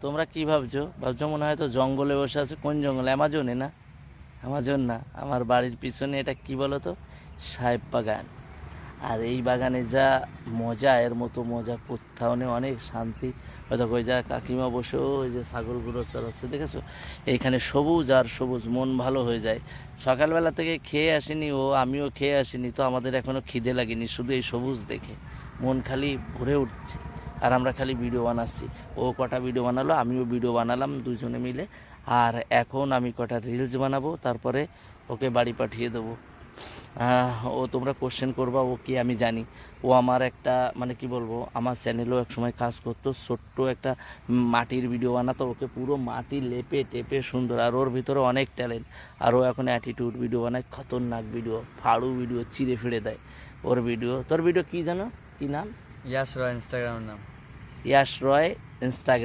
তোমরা কি ভাবছো? মনে হয় তো জঙ্গলে বসে আছে। কোন জঙ্গল? অ্যামাজনে না? অ্যামাজন না, আমার বাড়ির পিছনে এটা কি বলো তো, সাহেব বাগান। আর এই বাগানে যা মজা, এর মতো মজা কোথাও নেই। অনেক শান্তি। হয়তো ওই যা কাকিমা বসেও ওই যে ছাগলগুলো চড়াচ্ছে, দেখেছো? এইখানে সবুজ আর সবুজ, মন ভালো হয়ে যায়। সকালবেলা থেকে খেয়ে আসিনি ও, আমিও খেয়ে আসিনি, তো আমাদের এখনও খিদে লাগেনি। শুধু এই সবুজ দেখে মন খালি ভরে উঠছে। আর আমরা খালি ভিডিও বানাচ্ছি। ও কটা ভিডিও বানালো, আমিও ভিডিও বানালাম দুজনে মিলে। আর এখন আমি কটা রিলস বানাবো, তারপরে ওকে বাড়ি পাঠিয়ে দেবো। ও তোমরা কোশ্চেন করবা ও কি, আমি জানি। ও আমার একটা মানে কি বলবো, আমার চ্যানেলেও এক সময় কাজ করতো, ছোট্ট একটা মাটির ভিডিও বানাতো। ওকে পুরো মাটি লেপে টেপে সুন্দর, আর ওর ভিতরে অনেক ট্যালেন্ট। আর ও এখন অ্যাটিটিউড ভিডিও বানায়, খতরনাক ভিডিও, ফাড়ু ভিডিও, চিড়ে ফিড়ে দেয় ওর ভিডিও। তোর ভিডিও কি জানো, কি নাম? ইয়াশ রয় ইনস্টাগ্রামের নাম। ইয়াশ রয় ইনস্টাগ্রাম।